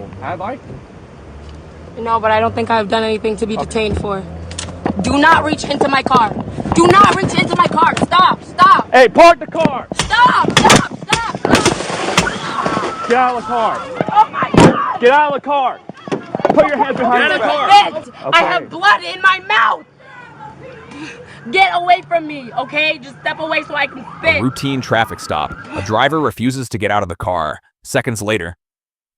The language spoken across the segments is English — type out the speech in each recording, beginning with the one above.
disrespectful, have I? No, but I don't think I've done anything to be detained for. Do not reach into my car. Do not reach into my car. Stop, stop. Hey, park the car! Stop, stop, stop, stop. Get out of the car! Oh my God. Get out of the car! Put your hands behind your back. Spit. I have blood in my mouth. Get away from me, okay? Just step away so I can spit. A routine traffic stop. A driver refuses to get out of the car. Seconds later,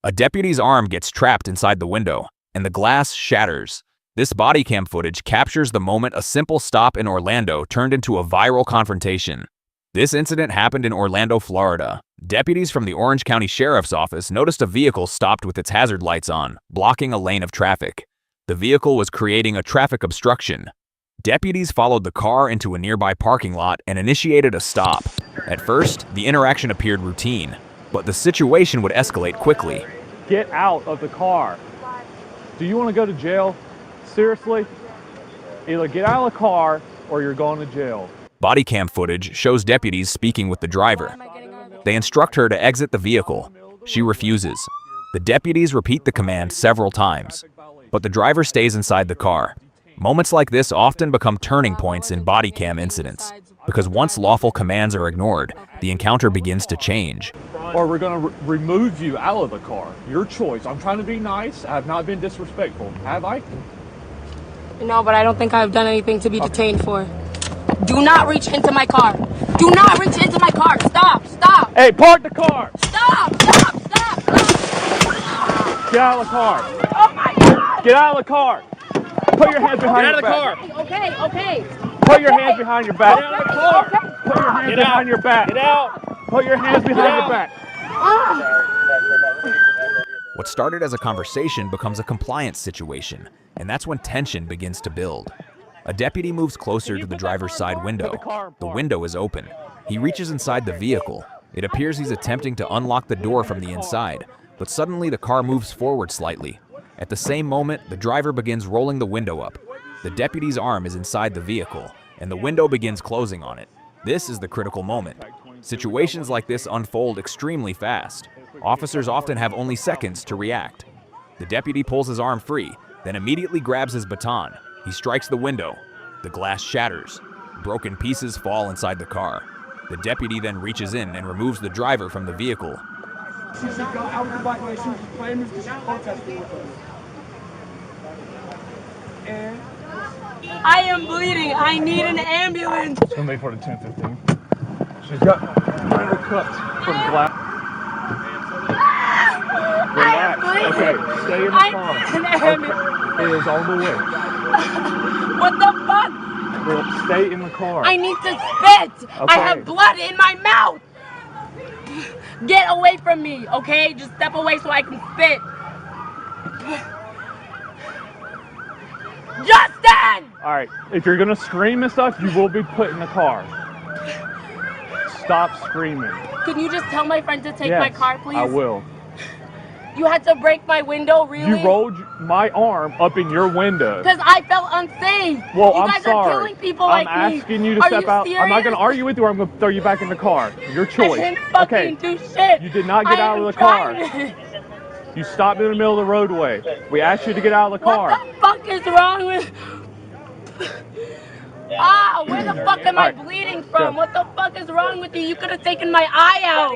a deputy's arm gets trapped inside the window, and the glass shatters. This body cam footage captures the moment a simple stop in Orlando turned into a viral confrontation. This incident happened in Orlando, Florida. Deputies from the Orange County Sheriff's Office noticed a vehicle stopped with its hazard lights on, blocking a lane of traffic. The vehicle was creating a traffic obstruction. Deputies followed the car into a nearby parking lot and initiated a stop. At first, the interaction appeared routine, but the situation would escalate quickly. Get out of the car. Do you want to go to jail? Seriously? Either get out of the car or you're going to jail. Body cam footage shows deputies speaking with the driver. They instruct her to exit the vehicle. She refuses. The deputies repeat the command several times, but the driver stays inside the car. Moments like this often become turning points in body cam incidents, because once lawful commands are ignored, the encounter begins to change. Or we're going to remove you out of the car. Your choice. I'm trying to be nice. I have not been disrespectful, have I? No, but I don't think I've done anything to be detained for. Do not reach into my car. Do not reach into my car. Stop, stop. Hey, park the car. Stop, stop, stop, stop. Get out of the car. Oh my God. Get out of the car. Put your hands behind your back. Get out of the car. Okay, okay. Put your hands behind your back. Get out of the car. Put your hands behind your back. Get out. Put your hands behind your back. What started as a conversation becomes a compliance situation, and that's when tension begins to build. A deputy moves closer to the driver's side window. The window is open. He reaches inside the vehicle. It appears he's attempting to unlock the door from the inside, but suddenly the car moves forward slightly. At the same moment, the driver begins rolling the window up. The deputy's arm is inside the vehicle, and the window begins closing on it. This is the critical moment. Situations like this unfold extremely fast. Officers often have only seconds to react. The deputy pulls his arm free, then immediately grabs his baton. He strikes the window. The glass shatters. Broken pieces fall inside the car. The deputy then reaches in and removes the driver from the vehicle. I am bleeding. I need an ambulance. It's going to be for the 10:15. She's got minor cuts from glass. Relax. Okay, stay in the car. Okay. It is on the way. What the fuck? Well, stay in the car. I need to spit. Okay. I have blood in my mouth. Get away from me, okay? Just step away so I can spit. Justin! Alright, if you're gonna scream and stuff, you will be put in the car. Stop screaming. Can you just tell my friend to take my car, please? I will. You had to break my window, really? You rolled my arm up in your window. Because I felt unsafe. Well, you guys I'm sorry. are killing people like me. I'm asking you to step out. Serious? I'm not going to argue with you or I'm going to throw you back in the car. Your choice. I didn't fucking do shit. You did not get out of the car. You stopped in the middle of the roadway. We asked you to get out of the car. What the fuck is wrong with... where the fuck am I bleeding from? What the fuck is wrong with you? You could have taken my eye out.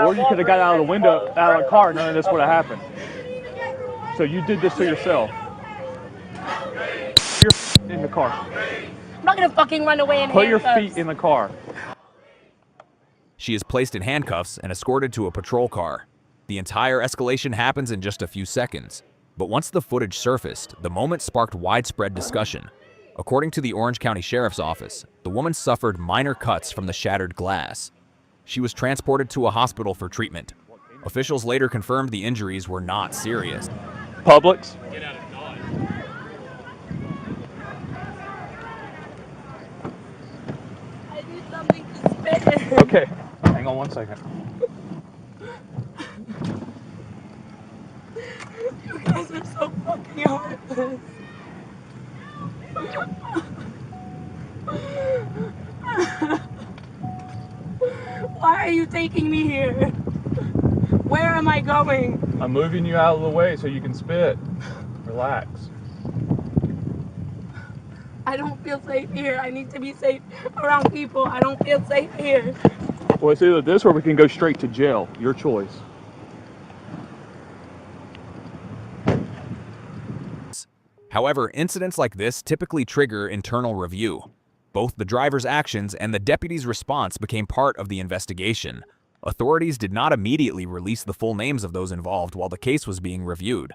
Or you could have got out of the window, out of the car, none of this would have happened. So you did this to yourself. You're in the car. I'm not gonna fucking run away in handcuffs. Put your feet in the car. She is placed in handcuffs and escorted to a patrol car. The entire escalation happens in just a few seconds. But once the footage surfaced, the moment sparked widespread discussion. According to the Orange County Sheriff's Office, the woman suffered minor cuts from the shattered glass. She was transported to a hospital for treatment. Officials later confirmed the injuries were not serious. Publix. Get out of Dodge. I need something to spit in. Okay, hang on 1 second. You guys are so fucking heartless. Why are you taking me here? Where am I going? I'm moving you out of the way so you can spit. Relax. I don't feel safe here. I need to be safe around people. I don't feel safe here. Well, it's either this or we can go straight to jail. Your choice. However, incidents like this typically trigger internal review. Both the driver's actions and the deputy's response became part of the investigation. Authorities did not immediately release the full names of those involved while the case was being reviewed.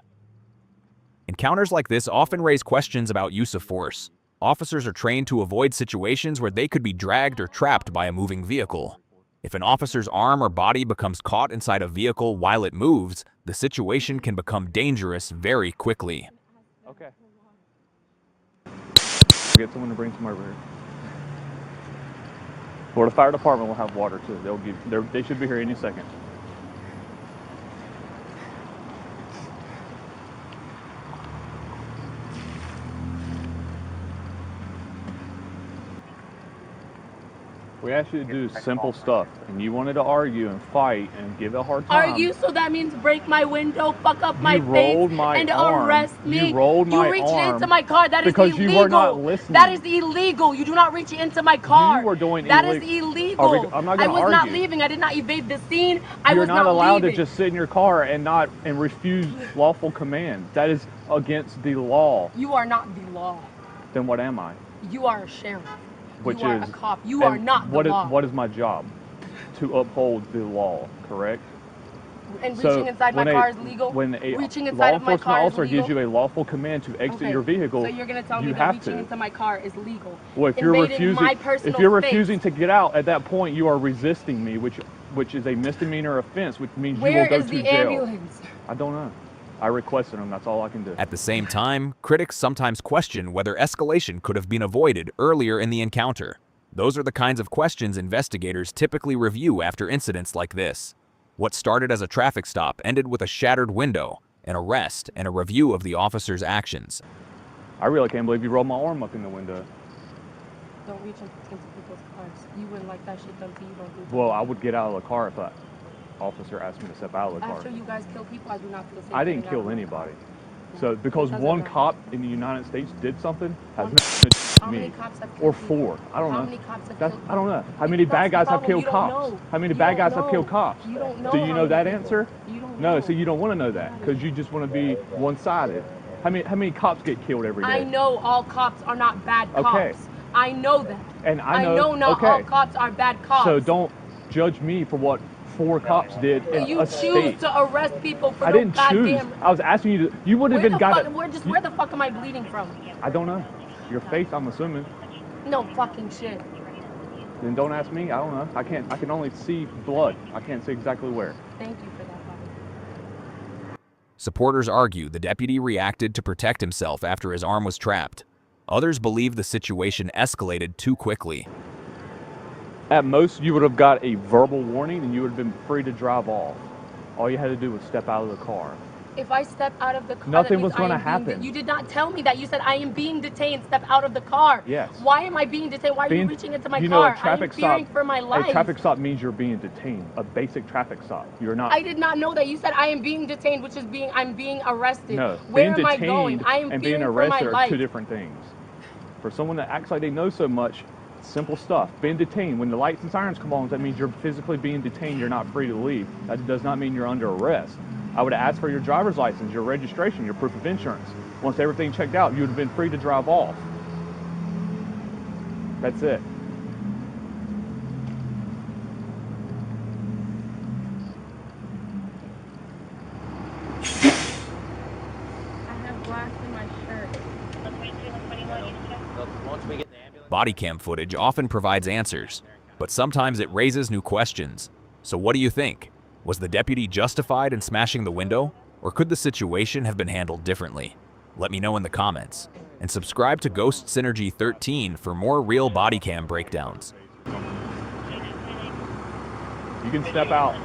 Encounters like this often raise questions about use of force. Officers are trained to avoid situations where they could be dragged or trapped by a moving vehicle. If an officer's arm or body becomes caught inside a vehicle while it moves, the situation can become dangerous very quickly. Okay. Get someone to bring some over here. Florida Fire Department will have water too. They should be here any second. We asked you to do simple stuff, and you wanted to argue and fight and give it a hard time. Argue, so that means break my window, fuck up my face, and arm. arrest me. You rolled my reached arm into my car. That is because illegal. you were not listening. That is illegal. You do not reach into my car. You were doing that illegal. Is illegal. I'm not I going to was argue. not leaving. I did not evade the scene. I You're was not allowed leaving. to just sit in your car and refuse lawful command. That is against the law. You are not the law. Then what am I? You are a sheriff. Which you are is a cop. You are not the law. What is my job? To uphold the law, correct? And reaching inside my car is legal? When a reaching law inside of my car enforcement is officer legal? gives you a lawful command to exit your vehicle, so you're going to tell me that reaching into my car is legal? Well, if you're refusing to get out, at that point you are resisting me, which is a misdemeanor offense, which means you will go to jail. Where is the ambulance? I don't know. I requested them. That's all I can do. At the same time, critics sometimes question whether escalation could have been avoided earlier in the encounter. Those are the kinds of questions investigators typically review after incidents like this. What started as a traffic stop ended with a shattered window, an arrest, and a review of the officer's actions. I really can't believe you rolled my arm up in the window. Don't reach into people's cars. You wouldn't like that shit done to you. Don't do that. Well, I would get out of the car if that officer asked me to step out of the car. After you guys kill people, I do not feel safe. I didn't kill anybody. So because one cop in the United States did something has nothing to do with me. Or four. I don't know. How many cops have killed people? I don't know. How many bad guys have killed cops? How many bad guys have killed cops? You don't know. Do you know that answer? You don't know. No, so you don't want to know that because you just want to be one-sided. How many cops get killed every day? I know all cops are not bad cops. Okay. I know that. And I know not all cops are bad cops. So don't judge me for what 4 cops did in a state. You choose to arrest people for I didn't choose. I was asking you to. You would have been got it. Where the fuck am I bleeding from? I don't know. Your face, I'm assuming. No fucking shit. Then don't ask me. I don't know. I can't. I can only see blood. I can't see exactly where. Thank you for that, buddy. Supporters argue the deputy reacted to protect himself after his arm was trapped. Others believe the situation escalated too quickly. At most, you would have got a verbal warning and you would have been free to drive off. All you had to do was step out of the car. If I step out of the car, nothing was going to happen. You did not tell me that. You said I am being detained. Step out of the car. Yes. Why am I being detained? Why are you reaching into my car? You know, a traffic I am fearing for my life. A traffic stop means you're being detained. A basic traffic stop. You're not. I did not know that. You said I am being detained, which is I'm being arrested. No. Where being am I going? I am and fearing being arrested for my are life. 2 different things. For someone that acts like they know so much, simple stuff. Being detained, when the lights and sirens come on, that means you're physically being detained. You're not free to leave. That does not mean you're under arrest. I would ask for your driver's license, your registration, your proof of insurance. Once everything checked out, you would have been free to drive off. That's it. I have glass in my shirt. Bodycam footage often provides answers, but sometimes it raises new questions. So what do you think? Was the deputy justified in smashing the window, or could the situation have been handled differently? Let me know in the comments. And subscribe to Ghost Synergy 13 for more real bodycam breakdowns. You can step out. I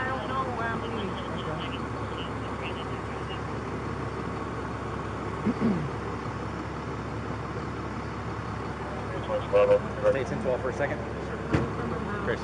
don't know where I'm bleeding. Stay 10-12 for a second. Chris.